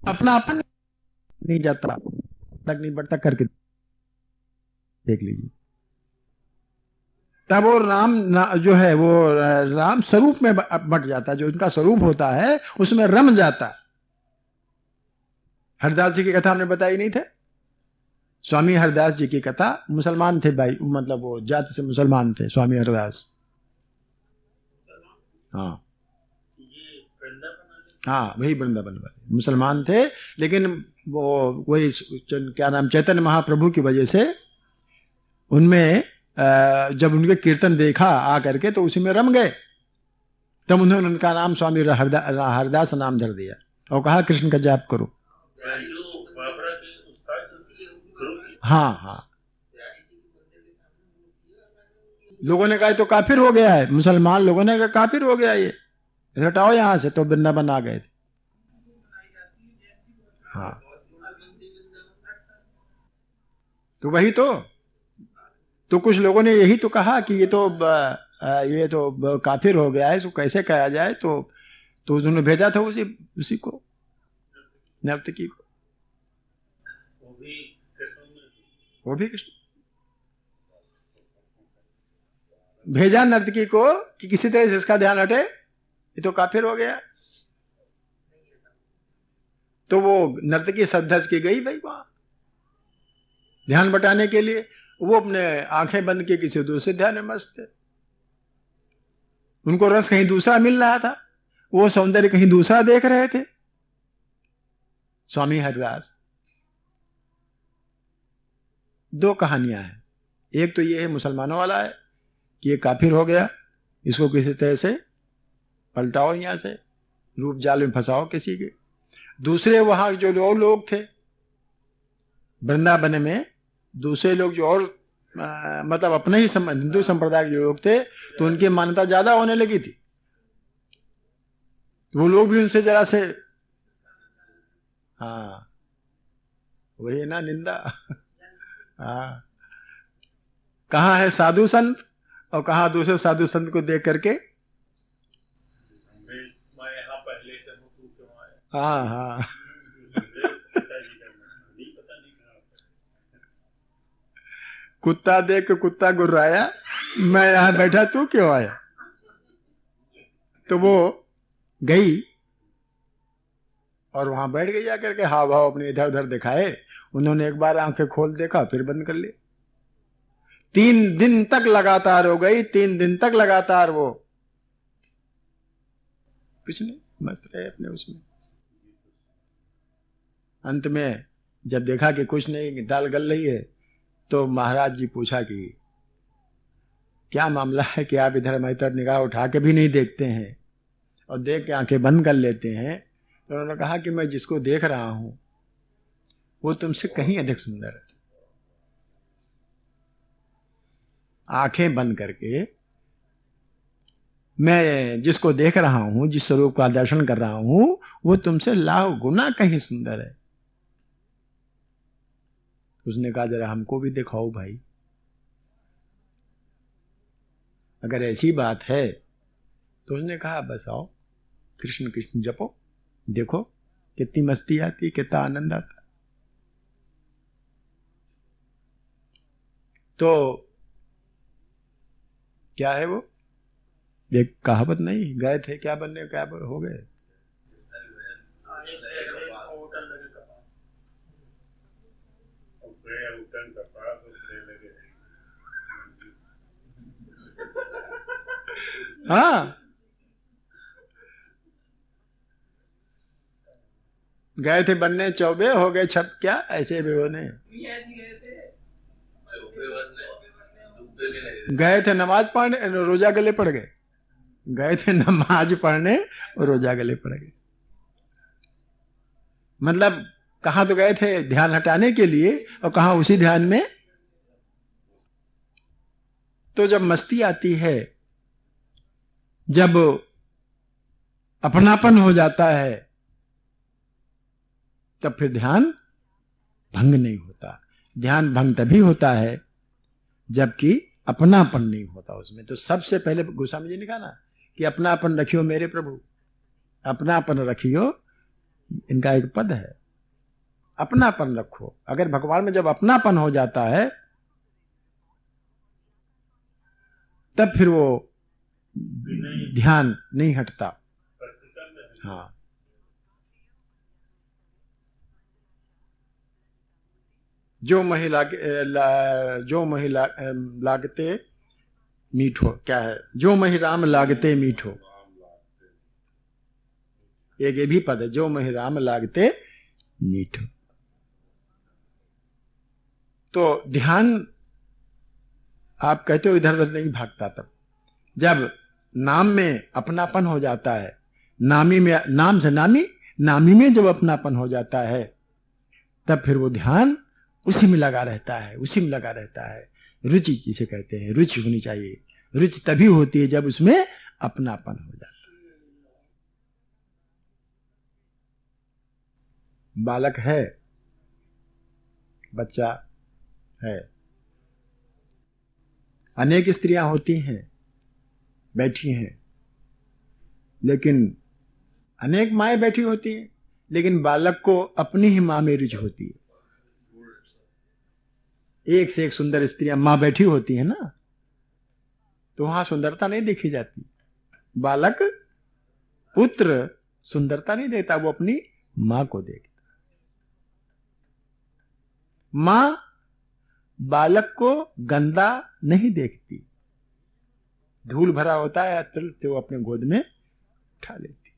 अपना अपन नहीं जाता, तक नहीं बढ़ता, करके देख लीजिए। तब वो जो है वो राम स्वरूप में बट जाता है, जो उनका स्वरूप होता है उसमें रम जाता है। हरदास जी की कथा हमने बताई नहीं थे? स्वामी हरदास जी की कथा, मुसलमान थे भाई, मतलब वो जाति से मुसलमान थे स्वामी हरदास। हाँ हाँ, वही वृंदावन वाले मुसलमान थे, लेकिन वो वही क्या नाम, चैतन्य महाप्रभु की वजह से उनमें जब उनके कीर्तन देखा आकर के तो उसी में रम गए। तब उन्होंने उनका नाम स्वामी हरदास नाम धर दिया और कहा कृष्ण का जाप करो। हाँ हाँ, लोगों ने कहा तो काफिर हो गया है, मुसलमान लोगों ने कहा काफिर हो गया ये, हटाओ यहां से, तो वृंदावन आ गए थे। हाँ, तो वही तो कुछ लोगों ने यही तो कहा कि ये तो काफिर हो गया है, इसको कैसे कहा जाए, तो उन्होंने भेजा था उसी को, नर्तकी को। वो भी कृष्ण भेजा नर्तकी को कि किसी तरह से इसका ध्यान हटे, ये तो काफिर हो गया। तो वो नर्तकी सद्धस की गई भाई वहां ध्यान बटाने के लिए। वो अपने आंखें बंद के किसी दूसरे ध्यान में मस्त थे, उनको रस कहीं दूसरा मिल रहा था, वो सौंदर्य कहीं दूसरा देख रहे थे। स्वामी हरदास, दो कहानियां हैं। एक तो ये है मुसलमानों वाला है कि ये काफिर हो गया, इसको किसी तरह से पलटाओ, यहां से रूप जाल में फंसाओ किसी के। दूसरे वहां जो लोग थे वृंदावन में, दूसरे लोग जो और मतलब अपने ही हिंदू संप्रदाय के लोग थे, तो उनकी मान्यता ज्यादा होने लगी थी। वो लोग भी उनसे जरा से, हाँ वही ना निंदा। हाँ, कहाँ है साधु संत और कहाँ दूसरे साधु संत को देख करके, हाँ हाँ। कुत्ता देख के कुत्ता गुर्राया, मैं यहां बैठा तू क्यों आया। तो वो गई और वहां बैठ गई जाकर के, हाव भाव अपने इधर उधर दिखाए। उन्होंने एक बार आंखें खोल देखा, फिर बंद कर लिया। 3 दिन तक लगातार हो गई, 3 दिन तक लगातार वो कुछ नहीं, मस्त रहे अपने उसमें। अंत में जब देखा कि कुछ नहीं, दाल गल रही है, तो महाराज जी पूछा कि क्या मामला है कि आप इधर हमारी तरफ निगाह उठा के भी नहीं देखते हैं और देख के आंखें बंद कर लेते हैं। तो उन्होंने कहा कि मैं जिसको देख रहा हूं वो तुमसे कहीं अधिक सुंदर है। आंखें बंद करके मैं जिसको देख रहा हूं, जिस स्वरूप का दर्शन कर रहा हूं, वो तुमसे लाख गुना कहीं सुंदर है। उसने कहा जरा हमको भी दिखाओ भाई, अगर ऐसी बात है। तो उसने कहा बस आओ, कृष्ण कृष्ण जपो, देखो कितनी मस्ती आती, कितना आनंद आता। तो क्या है वो, एक कहावत नहीं, गए थे क्या बनने, क्या हो गए। हाँ, गए थे बनने चौबे, हो गए छप, क्या ऐसे भी होने। गए थे नमाज पढ़ने, रोजा गले पड़ गए। गए थे नमाज पढ़ने और रोजा गले पड़ गए। मतलब कहां तो गए थे ध्यान हटाने के लिए, और कहां उसी ध्यान में। तो जब मस्ती आती है, जब अपनापन हो जाता है, तब फिर ध्यान भंग नहीं होता। ध्यान भंग तभी होता है जबकि अपनापन नहीं होता उसमें। तो सबसे पहले गोस्वामी जी ने कहा ना कि अपनापन रखियो मेरे प्रभु, अपनापन रखियो, इनका एक पद है। अपनापन रखो। अगर भगवान में जब अपनापन हो जाता है तब फिर वो ध्यान नहीं हटता। हाँ, जो महिला लागते मीठो, क्या है, जो मही राम लागते मीठो, एक ये भी पद है, जो मही राम लागते मीठो। तो ध्यान आप कहते हो इधर उधर नहीं भागता। तब जब नाम में अपनापन हो जाता है, नामी में, नाम से नामी, नामी में जब अपनापन हो जाता है तब फिर वो ध्यान उसी में लगा रहता है, उसी में लगा रहता है। रुचि जिसे कहते हैं, रुचि होनी चाहिए। रुचि तभी होती है जब उसमें अपनापन हो जाता है। बालक है, बच्चा है, अनेक स्त्रियां होती हैं, बैठी हैं, लेकिन अनेक माएं बैठी होती हैं, लेकिन बालक को अपनी ही मां में रुचि होती है। एक से एक सुंदर स्त्रियां मां बैठी होती है ना, तो वहां सुंदरता नहीं देखी जाती। बालक, पुत्र सुंदरता नहीं देता, वो अपनी मां को देखता। मां बालक को गंदा नहीं देखती, धूल भरा होता है तुरंत से वो अपने गोद में उठा लेती।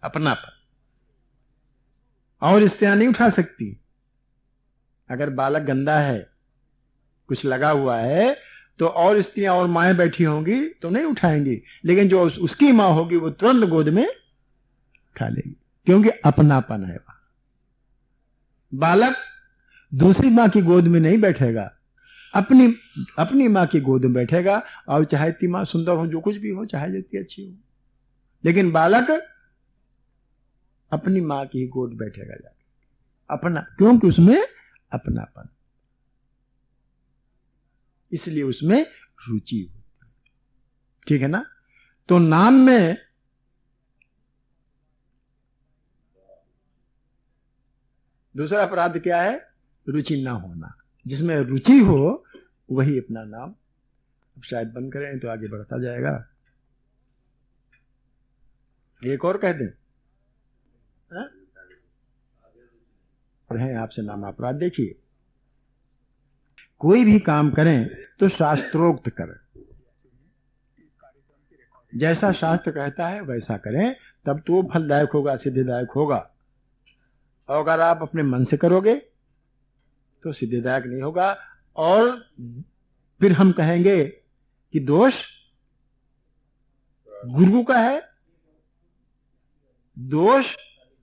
अपनापन। और स्त्रियां नहीं उठा सकती। अगर बालक गंदा है, कुछ लगा हुआ है, तो और स्त्रियां और माएं बैठी होंगी तो नहीं उठाएंगी, लेकिन जो उसकी मां होगी वो तुरंत गोद में उठा लेगी, क्योंकि अपनापन है वहां। बालक दूसरी मां की गोद में नहीं बैठेगा, अपनी मां की गोद में बैठेगा, और चाहे ती मां सुंदर हो, जो कुछ भी हो, चाहे जितनी अच्छी हो, लेकिन बालक अपनी मां की गोद बैठेगा जाके, अपना, क्योंकि उसमें अपनापन, इसलिए उसमें रुचि होती है। ठीक है ना। तो नाम में दूसरा अपराध क्या है? रुचि ना होना। जिसमें रुचि हो वही अपना नाम। अब शायद बंद करें तो आगे बढ़ता जाएगा। एक और कह दें, पढ़ें आपसे नाम अपराध। देखिए, कोई भी काम करें तो शास्त्रोक्त करें, जैसा शास्त्र कहता है वैसा करें, तब तो फलदायक होगा, सिद्धिदायक होगा। और अगर आप अपने मन से करोगे तो सिद्धिदायक नहीं होगा, और फिर हम कहेंगे कि दोष गुरु का है, दोष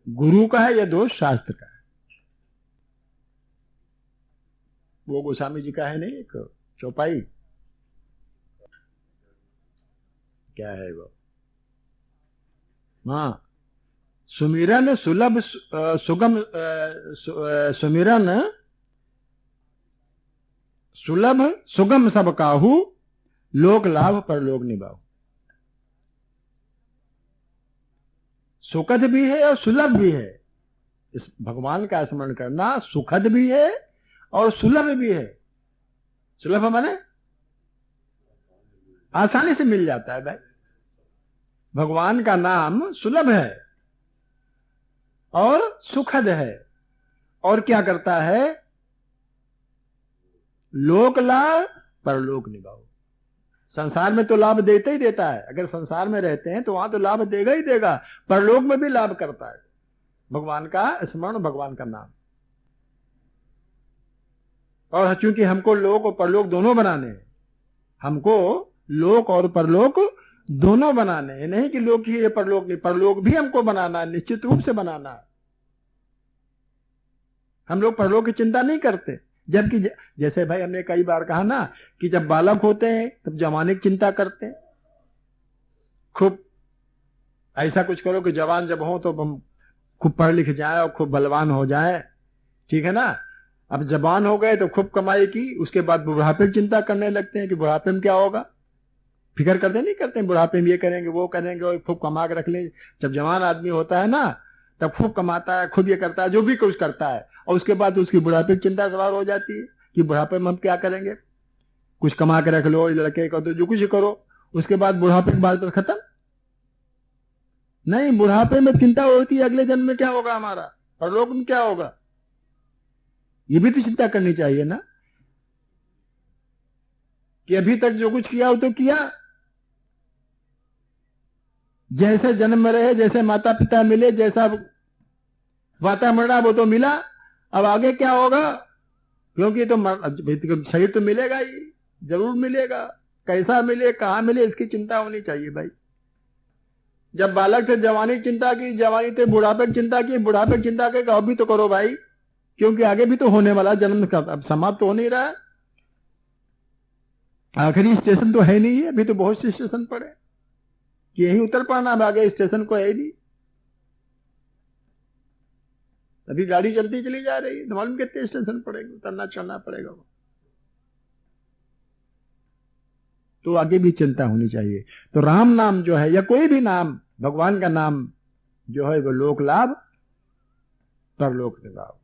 गुरु का है या दोष शास्त्र का है। वो गोस्वामी जी का है नहीं, एक चौपाई, क्या है वो, हाँ, सुमिरन सुलभ सुगम, सुमिरन सुलभ सुगम सब काहू, लोक लाभ पर लोक निभाऊ। सुखद भी है और सुलभ भी है। इस भगवान का स्मरण करना सुखद भी है और सुलभ भी है। सुलभ माने आसानी से मिल जाता है भाई। भगवान का नाम सुलभ है और सुखद है, और क्या करता है? लोक लाभ परलोक निभाओ। संसार में तो लाभ देता ही देता है, अगर संसार में रहते हैं तो वहां तो लाभ देगा ही देगा, परलोक में भी लाभ करता है भगवान का स्मरण, भगवान का नाम। और चूंकि हमको लोक और परलोक दोनों बनाने हैं, हमको लोक और परलोक दोनों बनाने हैं, नहीं कि लोक ही है परलोक नहीं, परलोक भी हमको बनाना है, निश्चित रूप से बनाना है। हम लोग परलोक की चिंता नहीं करते, जबकि जैसे भाई हमने कई बार कहा ना कि जब बालक होते हैं तब जवानी की चिंता करते हैं, खूब ऐसा कुछ करो कि जवान जब हो तो हम खूब पढ़ लिख जाए और खूब बलवान हो जाए, ठीक है ना। अब जवान हो गए तो खूब कमाई की, उसके बाद बुढ़ापे की चिंता करने लगते हैं कि बुढ़ापे में क्या होगा, फिक्र करते नहीं करते हैं, बुढ़ापे में ये करेंगे वो करेंगे और खूब कमा के रख ले। जब जवान आदमी होता है ना तब खूब कमाता है, खुद ये करता है, जो भी कुछ करता है, और उसके बाद उसकी बुढ़ापे की चिंता सवार हो जाती है कि बुढ़ापे में हम क्या करेंगे। कुछ कमा के रख लो, लड़के को तो जो कुछ करो, उसके बाद बुढ़ापे के बाद तो खत्म। नहीं, बुढ़ापे में चिंता होती है अगले जन्म में क्या होगा हमारा, परलोक में क्या होगा, ये भी तो चिंता करनी चाहिए ना, कि अभी तक जो कुछ किया हो तो किया, जैसे जन्म में रहे, जैसे माता पिता मिले, जैसा वातावरण वो तो मिला, अब आगे क्या होगा, क्योंकि तो शरीर तो मिलेगा ही, जरूर मिलेगा, कैसा मिले, कहां मिले, इसकी चिंता होनी चाहिए भाई। जब बालक थे जवानी चिंता की, जवानी थे बुढ़ापे की चिंता की, बुढ़ापे की चिंता के अब भी तो करो भाई, क्योंकि आगे भी तो होने वाला, जन्म का अब समाप्त तो हो नहीं रहा है, आखिरी स्टेशन तो है नहीं है, अभी तो बहुत से स्टेशन पड़े कि यही उतर पाना, अब आगे स्टेशन को है नहीं, अभी गाड़ी चलती चली जा रही है, मालूम कितने स्टेशन पड़ेंगे, उतरना चलना पड़ेगा, तो आगे भी चिंता होनी चाहिए। तो राम नाम जो है, या कोई भी नाम, भगवान का नाम जो है, वो लोक लाभ परलोक लाभ।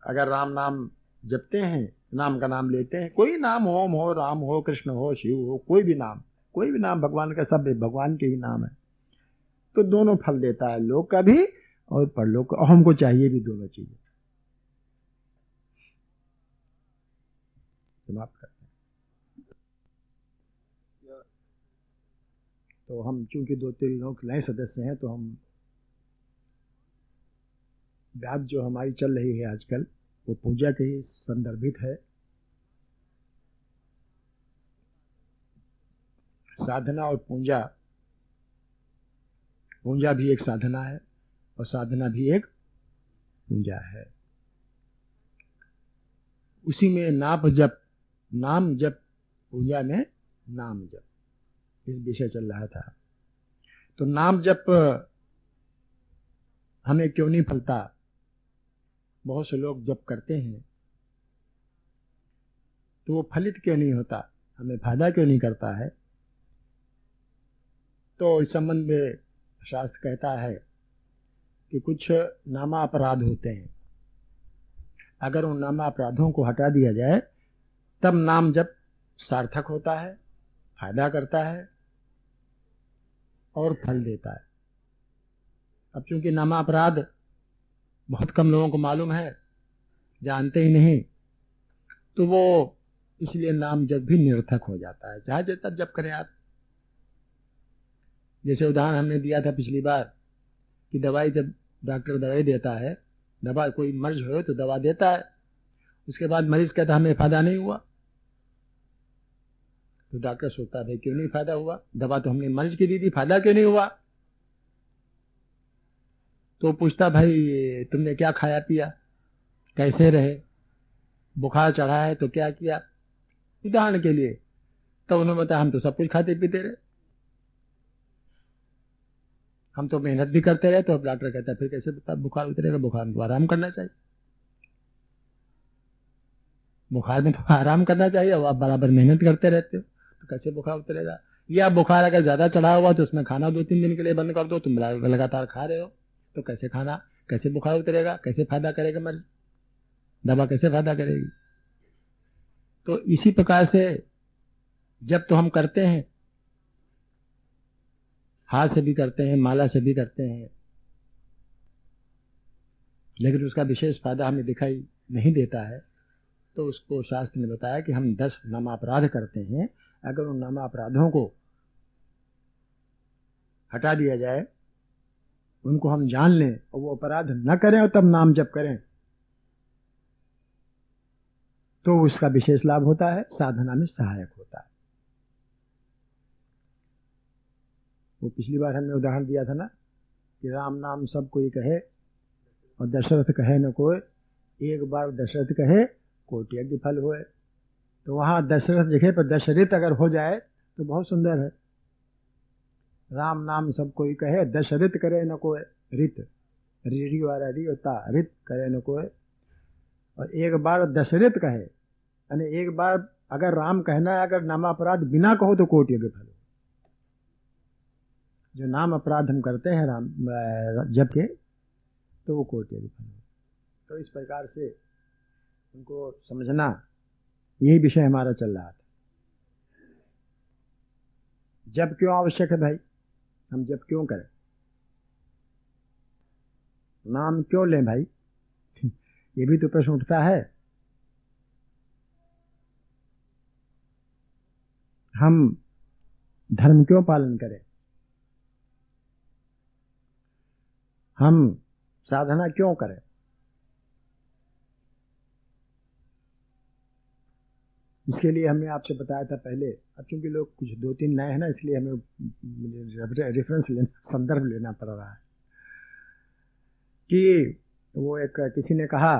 अगर राम नाम जपते हैं, नाम का नाम लेते हैं, कोई नाम, ओम हो, राम हो, कृष्ण हो, शिव हो, कोई भी नाम भगवान का, सब भगवान के ही नाम है, तो दोनों फल देता है, लोक का भी और परलोक का, और हमको चाहिए भी दोनों चीजें। समाप्त करते हैं। तो हम चूंकि 2-3 लोग नए सदस्य हैं, तो हम बात जो हमारी चल रही है आजकल, वो पूजा के ही संदर्भित है। साधना और पूजा, पूजा भी एक साधना है और साधना भी एक पूजा है। उसी में नाम जप, पूजा में नाम जप, इस विषय चल रहा था। तो नाम जप हमें क्यों नहीं फलता, बहुत से लोग जप करते हैं तो वो फलित क्यों नहीं होता, हमें फायदा क्यों नहीं करता है। तो इस संबंध में शास्त्र कहता है कि कुछ नामा अपराध होते हैं, अगर उन नामा अपराधों को हटा दिया जाए तब नाम जप सार्थक होता है, फायदा करता है और फल देता है। अब चूंकि नामा अपराध बहुत कम लोगों को मालूम है, जानते ही नहीं, तो वो इसलिए नाम जप भी निरर्थक हो जाता है, चाहे जितना जप करें आप। जैसे उदाहरण हमने दिया था पिछली बार कि दवाई, जब डॉक्टर दवाई देता है, दवा कोई मर्ज हो तो दवा देता है, उसके बाद मरीज कहता हमें फायदा नहीं हुआ, तो डॉक्टर सोचता है क्यों नहीं फायदा हुआ, दवा तो हमने मर्ज की दी थी, फायदा क्यों नहीं हुआ। तो पूछता भाई तुमने क्या खाया पिया, कैसे रहे, बुखार चढ़ा है तो क्या किया, उदाहरण के लिए। तो उन्होंने बताया हम तो सब कुछ खाते पीते रहे, हम तो मेहनत भी करते रहे। तो अब डॉक्टर कहता है फिर कैसे बुखार उतरेगा, बुखार में तो आराम करना चाहिए, बुखार में तो आराम करना चाहिए, अब आप बराबर मेहनत करते रहते हो तो कैसे बुखार उतरेगा। या बुखार अगर ज्यादा चढ़ा हुआ तो उसमें खाना 2-3 दिन के लिए बंद कर दो, तुम लगातार खा रहे हो तो कैसे खाना, कैसे बुखार उतरेगा, कैसे फायदा करेगा मरीज, दवा कैसे फायदा करेगी। तो इसी प्रकार से जब तो हम करते हैं, हाथ से भी करते हैं, माला से भी करते हैं, लेकिन उसका विशेष फायदा हमें दिखाई नहीं देता है। तो उसको शास्त्र ने बताया कि हम 10 नामा अपराध करते हैं, अगर उन नामा अपराधों को हटा दिया जाए, उनको हम जान लें और वो अपराध न करें और तब नाम जप करें, तो उसका विशेष लाभ होता है, साधना में सहायक होता है। वो पिछली बार हमने उदाहरण दिया था ना कि राम नाम सब कोई कहे और दशरथ कहे न कोई, एक बार दशरथ कहे कोटि यज्ञ फल होए। तो वहां दशरथ जगह पर दशरथ अगर हो जाए तो बहुत सुंदर है। राम नाम सब कोई कहे, दशरथ करे न कोई, रित रीढ़ी वाला री होता, रित करे न कोई। और एक बार दशरथ कहे, यानी एक बार अगर राम कहना है, अगर नाम अपराध बिना कहो तो कोटि यज्ञ फल। जो नाम अपराध हम करते हैं राम जप के, तो वो कोटि फल हो। तो इस प्रकार से उनको समझना, यही विषय हमारा चल रहा था। जब क्यों आवश्यक है भाई, हम जब क्यों करें, नाम क्यों लें भाई, ये भी तो प्रश्न उठता है। हम धर्म क्यों पालन करें, हम साधना क्यों करें। इसके लिए हमने आपसे बताया था पहले, अब क्योंकि लोग कुछ 2-3 नए हैं ना, इसलिए हमें रेफरेंस लेना, संदर्भ लेना पड़ रहा है कि वो एक किसी ने कहा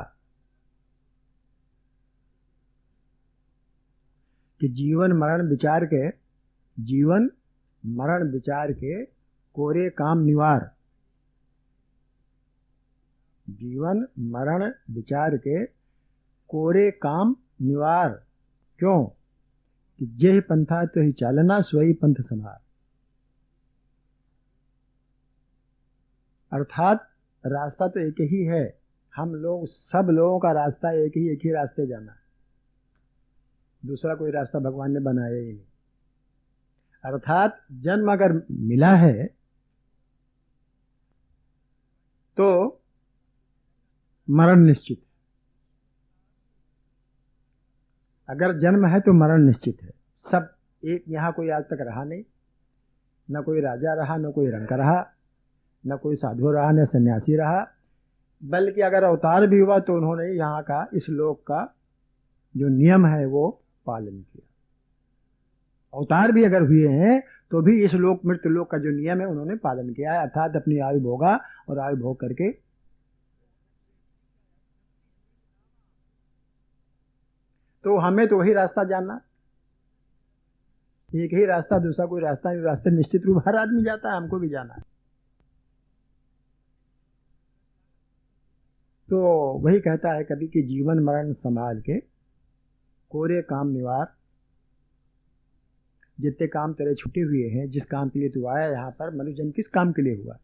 कि जीवन मरण विचार के कोरे काम निवार, जीवन मरण विचार के कोरे काम निवार। क्यों कि जेहि पंथा तो ही चालना, सोई पंथ संभार। अर्थात रास्ता तो एक ही है, हम लोग सब लोगों का रास्ता एक ही रास्ते जाना है, दूसरा कोई रास्ता भगवान ने बनाया ही नहीं। अर्थात जन्म अगर मिला है तो मरण निश्चित है, अगर जन्म है तो मरण निश्चित है। सब एक, यहां कोई आज तक रहा नहीं, न कोई राजा रहा, न कोई रंक रहा, न कोई साधु रहा, न सन्यासी रहा, बल्कि अगर अवतार भी हुआ तो उन्होंने यहाँ का, इस लोक का जो नियम है वो पालन किया। अवतार भी अगर हुए हैं तो भी इस लोक मृत्यु लोक का जो नियम है उन्होंने पालन किया है, अर्थात अपनी आयु भोगा और आयु भोग करके तो हमें तो वही रास्ता जानना, एक ही रास्ता, दूसरा कोई रास्ता नहीं। रास्ते निश्चित रूप हर आदमी जाता है, हमको भी जाना है। तो वही कहता है कभी कि जीवन मरण संभाल के कोरे काम निवार। जितने काम तेरे छुटे हुए हैं, जिस काम के लिए तू आया यहाँ पर, मनुष्य जन्म किस काम के लिए हुआ,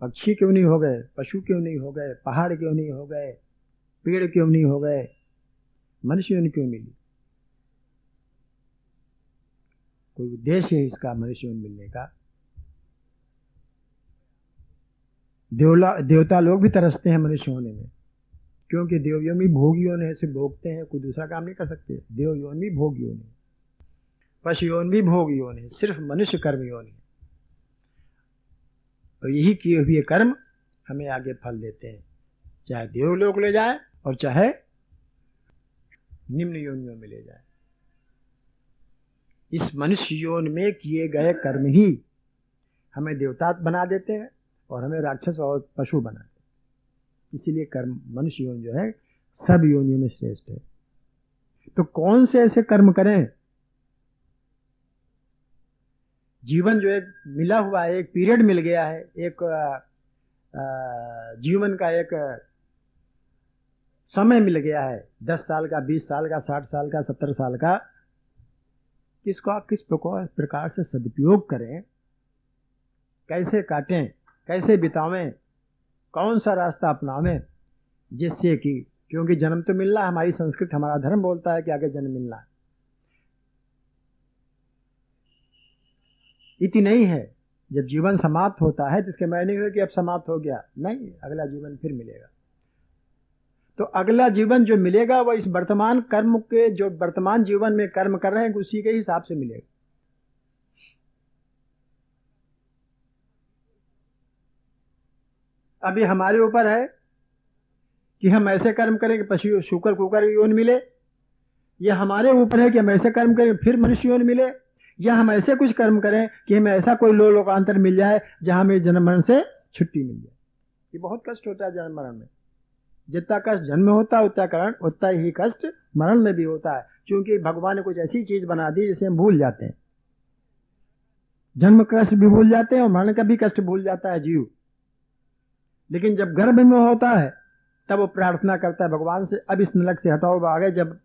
पक्षी क्यों नहीं हो गए, पशु क्यों नहीं हो गए, पहाड़ क्यों नहीं हो गए, पेड़ क्यों नहीं हो गए, मनुष्य क्यों मिली, कोई उद्देश्य है इसका मनुष्य मिलने का। देवता लोग भी तरसते हैं मनुष्य होने में, क्योंकि देवयों में भोग योनि है, सिर्फ भोगते हैं, कोई दूसरा काम नहीं कर सकते। देव योनि भी भोग योनि, पशु योनि भी भोग योनि, सिर्फ मनुष्य कर्म योनि। तो यही किए हुए कर्म हमें आगे फल देते हैं, चाहे देवलोक ले जाए और चाहे निम्न योनियों में ले जाए। इस मनुष्य योनि में किए गए कर्म ही हमें देवता बना देते हैं और हमें राक्षस और पशु बना देते हैं। इसीलिए कर्म मनुष्य योनि जो है सब योनियों में श्रेष्ठ है। तो कौन से ऐसे कर्म करें, जीवन जो एक मिला हुआ है, एक पीरियड मिल गया है, एक जीवन का एक समय मिल गया है, 10 साल का, 20 साल का, 60 साल का, 70 साल का, इसको आप किस प्रकार से सदुपयोग करें, कैसे काटें, कैसे बितावें, कौन सा रास्ता अपनावें, जिससे कि, क्योंकि जन्म तो मिलना, हमारी संस्कृति, हमारा धर्म बोलता है कि आगे जन्म मिलना है। इति नहीं है, जब जीवन समाप्त होता है तो इसके मायने नहीं है कि अब समाप्त हो गया, नहीं, अगला जीवन फिर मिलेगा। तो अगला जीवन जो मिलेगा वो इस वर्तमान कर्म के, जो वर्तमान जीवन में कर्म कर रहे हैं उसी के हिसाब से मिलेगा। अभी हमारे ऊपर है कि हम ऐसे कर्म करें कि पशु शुकर कुकर योनि मिले, यह हमारे ऊपर है कि हम ऐसे कर्म करें फिर मनुष्य योनि मिले, या हम ऐसे कुछ कर्म करें कि हमें ऐसा कोई लोकांतर मिल जाए जहां हमें जन्म मरण से छुट्टी मिल जाए। ये बहुत कष्ट होता है जन्म मरण में, जितना कष्ट जन्म में होता है उतना ही कष्ट मरण में भी होता है, क्योंकि भगवान ने कुछ ऐसी चीज बना दी जिसे हम भूल जाते हैं। जन्म कष्ट भी भूल जाते हैं और मरण का भी कष्ट भूल जाता है जीव। लेकिन जब गर्भ में होता है तब वो प्रार्थना करता है भगवान से, अब इस नरक से हटाओ आगे, जब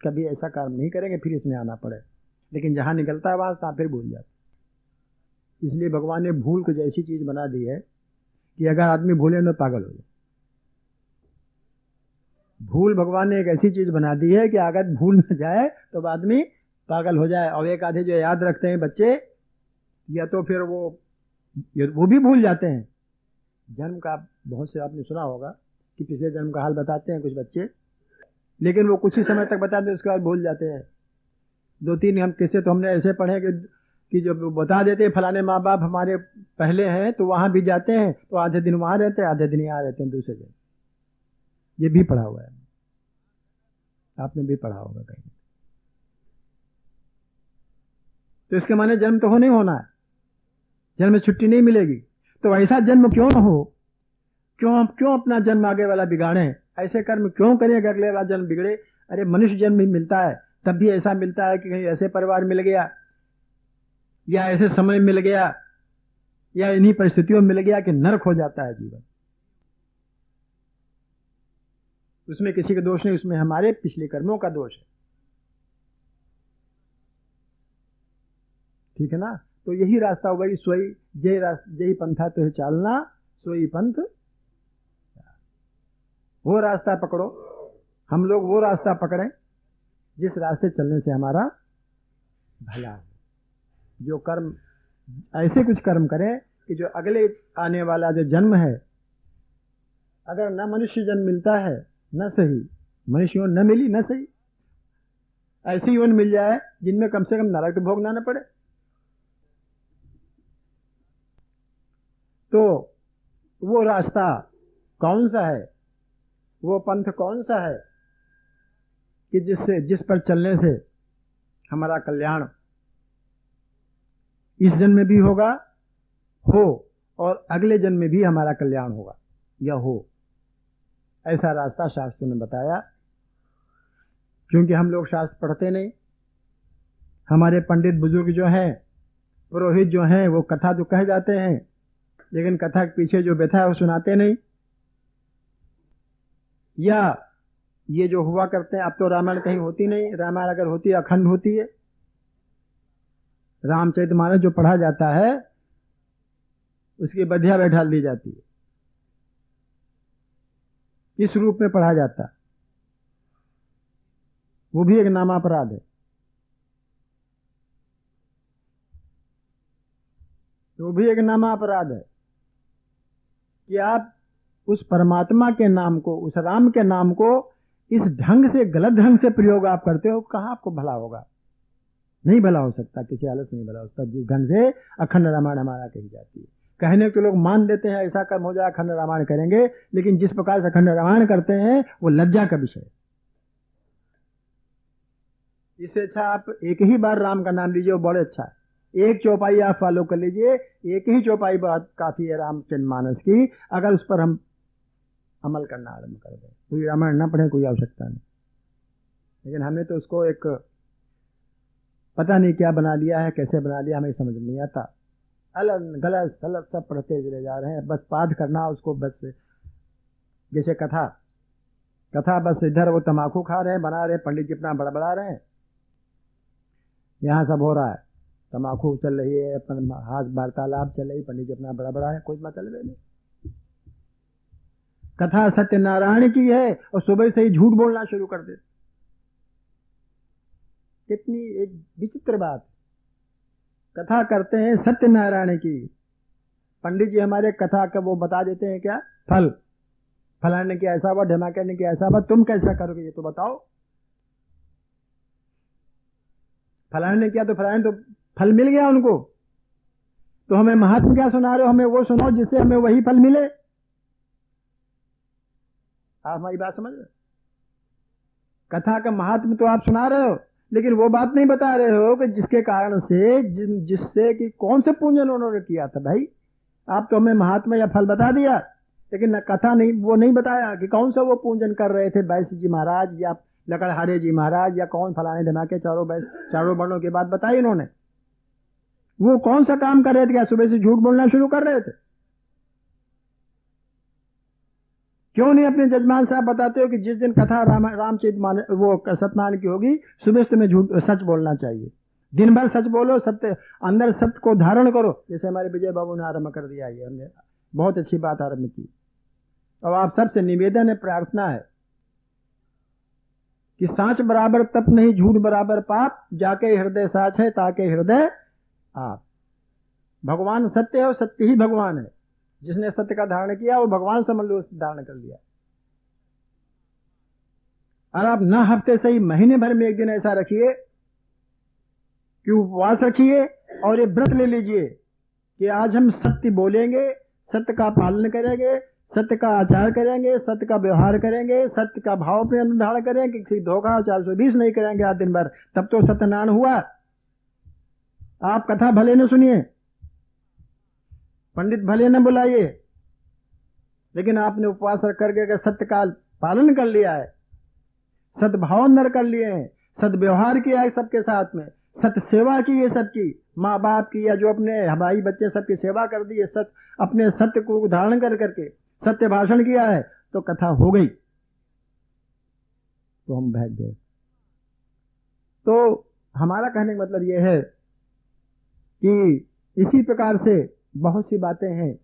कभी ऐसा काम नहीं करेंगे फिर इसमें आना पड़े। लेकिन जहां निकलता है वहां भूल जाता है। इसलिए भगवान ने भूल को जैसी चीज बना दी है कि अगर आदमी भूले न पागल हो जाए। भूल भगवान ने एक ऐसी चीज बना दी है कि अगर भूल न जाए तो आदमी पागल हो जाए। और एक आधे जो याद रखते हैं बच्चे, या तो फिर वो भी भूल जाते हैं। जन्म का बहुत से आपने सुना होगा कि पिछले जन्म का हाल बताते हैं कुछ बच्चे, लेकिन वो कुछ ही समय तक बताते हैं, उसके बाद भूल जाते हैं। 2-3 हम किस्से तो हमने ऐसे पढ़े कि जब बता देते हैं फलाने माँ बाप हमारे पहले हैं, तो वहां भी जाते हैं तो आधे दिन वहां रहते हैं, आधे दिन यहाँ रहते हैं दूसरे दिन। ये भी पढ़ा हुआ है, आपने भी पढ़ा होगा कहीं। तो इसके माने जन्म तो नहीं होना है, जन्म में छुट्टी नहीं मिलेगी। तो ऐसा जन्म क्यों न हो, क्यों अपना जन्म आगे वाला बिगाड़े, ऐसे कर्म क्यों करें कि अगले वाला जन्म बिगड़े। अरे मनुष्य जन्म भी मिलता है तब भी ऐसा मिलता है कि कहीं ऐसे परिवार मिल गया, या ऐसे समय मिल गया, या इन्हीं परिस्थितियों में मिल गया कि नरक हो जाता है जीवन। उसमें किसी का दोष नहीं, उसमें हमारे पिछले कर्मों का दोष है। ठीक है ना। तो यही रास्ता हुआ, सोई जय पंथा तो चालना, सोई पंथ। वो रास्ता पकड़ो, हम लोग वो रास्ता पकड़ें जिस रास्ते चलने से हमारा भला हो। जो कर्म, ऐसे कुछ कर्म करें कि जो अगले आने वाला जो जन्म है, अगर न मनुष्य जन्म मिलता है न सही, मनुष्य योन न मिली न सही, ऐसी योन मिल जाए जिनमें कम से कम नरक भोगना न पड़े। तो वो रास्ता कौन सा है, वो पंथ कौन सा है कि जिस पर चलने से हमारा कल्याण इस जन्म में भी होगा, हो, और अगले जन्म में भी हमारा कल्याण होगा या हो। ऐसा रास्ता शास्त्रों ने बताया। क्योंकि हम लोग शास्त्र पढ़ते नहीं, हमारे पंडित बुजुर्ग जो हैं, पुरोहित जो हैं, वो कथा तो कह जाते हैं, लेकिन कथा के पीछे जो व्यथा है वो सुनाते नहीं। या ये जो हुआ करते हैं, अब तो रामायण कहीं होती नहीं, रामायण अगर होती है अखंड होती है। रामचरितमानस जो पढ़ा जाता है उसकी बधिया बैठा दी जाती है, इस रूप में पढ़ा जाता, वो भी एक नामापराध है। वो भी एक नामापराध है कि आप उस परमात्मा के नाम को, उस राम के नाम को इस ढंग से, गलत ढंग से प्रयोग आप करते हो, कहां आपको भला होगा। नहीं भला हो सकता, किसी हालत नहीं भला हो सकता। जिस ढंग से अखंड रामायण हमारा कही जाती है, कहने के लोग मान देते हैं ऐसा कर्म हो जाए अखंड रामायण करेंगे, लेकिन जिस प्रकार से अखंड रामायण करते हैं वो लज्जा का विषय है। इससे अच्छा आप एक ही बार राम का नाम लीजिए, वो बड़े अच्छा है। एक चौपाई आप फॉलो कर लीजिए, एक ही चौपाई बात काफी है रामचरितमानस की। अगर उस पर हम अमल करना आरंभ कर दें, कोई रामायण ना पढ़े, कोई आवश्यकता नहीं। लेकिन हमने तो उसको एक पता नहीं क्या बना लिया है, कैसे बना लिया हमें समझ नहीं आता। अलग गलत सलत सब पढ़ते चले जा रहे हैं, बस पाठ करना उसको, बस जैसे कथा बस इधर वो तमाकू खा रहे हैं, बना रहे, पंडित जी अपना बड़बड़ा रहे हैं, यहाँ सब हो रहा है, तमाकू चल रही है, अपन हाथ वार्तालाप चल रही, पंडित जी अपना बड़बड़ा है, कोई मतलब नहीं। कथा सत्यनारायण की है और सुबह से ही झूठ बोलना शुरू कर दे। कितनी एक विचित्र बात। कथा करते हैं सत्यनारायण की, पंडित जी हमारे कथा का वो बता देते हैं क्या फल, फलाने ने किया ऐसा हुआ, ढमाके ने किया ऐसा हुआ, तुम कैसा करोगे ये तो बताओ। फलाने ने किया तो फलाने तो फल मिल गया उनको, तो हमें महात्मा क्या सुना रहे हो, हमें वो सुनाओ जिससे हमें वही फल मिले। आप हमारी बात समझ रहे हो? कथा का महात्मा तो आप सुना रहे हो, लेकिन वो बात नहीं बता रहे हो कि जिसके कारण से, जिससे कि कौन से पूजन उन्होंने किया था। भाई आप तो हमें महात्मा या फल बता दिया, लेकिन कथा नहीं, वो नहीं बताया कि कौन सा वो पूजन कर रहे थे, वैश्य जी महाराज या लकड़हारे जी महाराज या कौन फलाने धमाके, चारों वर्णों की बात बताई इन्होंने। वो कौन सा काम कर रहे थे, क्या सुबह से झूठ बोलना शुरू कर रहे थे? क्यों नहीं अपने जजमान साहब बताते हो कि जिस दिन कथा रामचरितमानस वो सत्यनारायण की होगी, सुबह से तुम्हें झूठ सच बोलना चाहिए। दिन भर सच बोलो, सत्य अंदर सत्य को धारण करो। जैसे हमारे विजय बाबू ने आरंभ कर दिया, ये हमने बहुत अच्छी बात आरंभ की। अब आप सबसे निवेदन है, प्रार्थना है कि सांच बराबर तप नहीं, झूठ बराबर पाप, जाके हृदय साच है ताके हृदय आप। भगवान सत्य है और सत्य ही भगवान है। जिसने सत्य का धारण किया वो भगवान समझ लो, उसने धारण कर लिया। और आप न हफ्ते से ही महीने भर में एक दिन ऐसा रखिए कि उपवास रखिए और ये व्रत ले लीजिए कि आज हम सत्य बोलेंगे, सत्य का पालन करेंगे, सत्य का आचार करेंगे, सत्य का व्यवहार करेंगे, सत्य का भाव पे अनुधारण करेंगे, किसी धोखा 420 नहीं करेंगे आज दिन भर, तब तो सत्यनारायण हुआ। आप कथा भले न सुनिए, पंडित भले न बुलाइए, लेकिन आपने उपवास करके अगर सत्य का पालन कर लिया है, सद्भाव अंदर कर लिए हैं, सद्व्यवहार किया है सबके साथ में, सत्य सेवा की है सबकी, माँ बाप की या जो अपने भाई बच्चे सबकी सेवा कर दी है, सत्य अपने सत्य को धारण कर करके सत्य भाषण किया है, तो कथा हो गई, तो हम भाग गए। तो हमारा कहने का मतलब यह है कि इसी प्रकार से बहुत सी बातें हैं।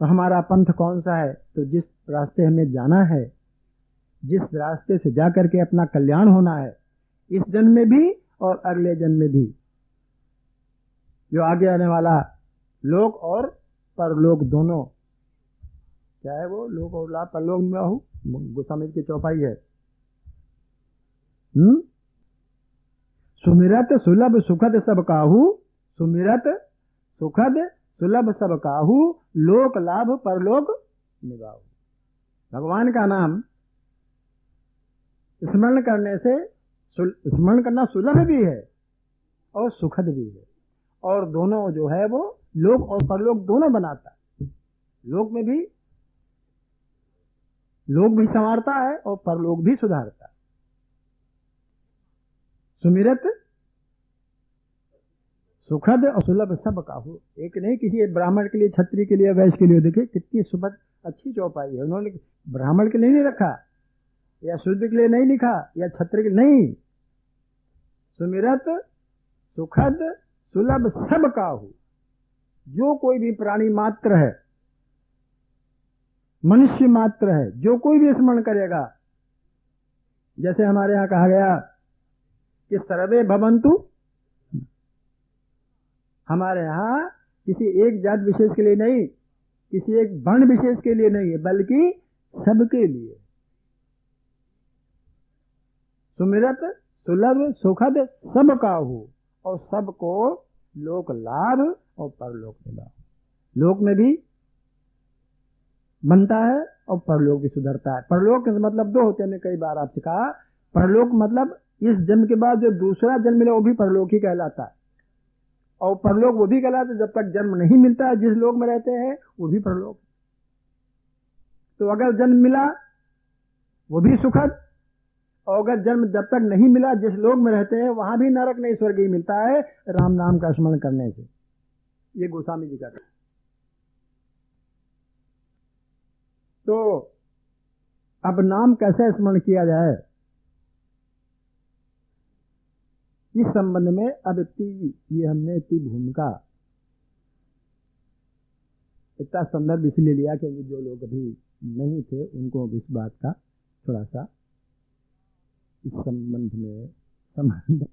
तो हमारा पंथ कौन सा है? तो जिस रास्ते हमें जाना है, जिस रास्ते से जाकर के अपना कल्याण होना है, इस जन्म में भी और अगले जन्म में भी, जो आगे आने वाला लोक और परलोक दोनों, क्या है वो लोक और लाभ परलोक में हो, गोस्वामी की चौपाई है। सुमिरत सुलभ सुखद सब काहू, सुमिरत सुखद सुलभ सब काहू, लोक लाभ परलोक निभाऊ। भगवान का नाम स्मरण करने से स्मरण करना सुलभ भी है और सुखद भी है, और दोनों जो है वो लोक और परलोक दोनों बनाता है। लोक में भी लोक भी संवारता है और परलोक भी सुधारता है। सुमिरत सुखद और सुलभ सब काहू, एक नहीं, किसी ब्राह्मण के लिए, क्षत्रिय के लिए, वैश्य के लिए, देखिए कितनी सुबह अच्छी चौपाई है। उन्होंने ब्राह्मण के लिए नहीं रखा, या शूद्र के लिए नहीं लिखा, या क्षत्रिय के नहीं। सुमिरत सुखद सुलभ सब काहू, जो कोई भी प्राणी मात्र है, मनुष्य मात्र है, जो कोई भी स्मरण करेगा, जैसे हमारे यहां कहा गया कि सर्वे भवन्तु, हमारे यहां किसी एक जात विशेष के लिए नहीं, किसी एक वर्ण विशेष के लिए नहीं है, बल्कि सबके लिए। सुमिरत सुलभ सुखद सब काहू, और सबको लोक लाभ और परलोक निभाव। लोक में भी बनता है और परलोक भी सुधरता है। परलोक के मतलब दो होते हैं, मैंने कई बार आपसे कहा। परलोक मतलब इस जन्म के बाद जो दूसरा जन्म मिले वो भी परलोक ही कहलाता है, और परलोक वो भी कहलाता है जब तक जन्म नहीं मिलता है, जिस लोक में रहते हैं वो भी परलोक। तो अगर जन्म मिला वो भी सुखद, और अगर जन्म जब तक नहीं मिला, जिस लोक में रहते हैं वहां भी नरक नहीं स्वर्ग ही मिलता है राम नाम का स्मरण करने से। ये गोस्वामी जी का। तो अब नाम कैसे स्मरण किया जाए, इस संबंध में अब ये हमने इतनी भूमिका, इतना संदर्भ इसलिए लिया क्योंकि जो लोग अभी नहीं थे उनको इस बात का थोड़ा सा इस संबंध में संबंध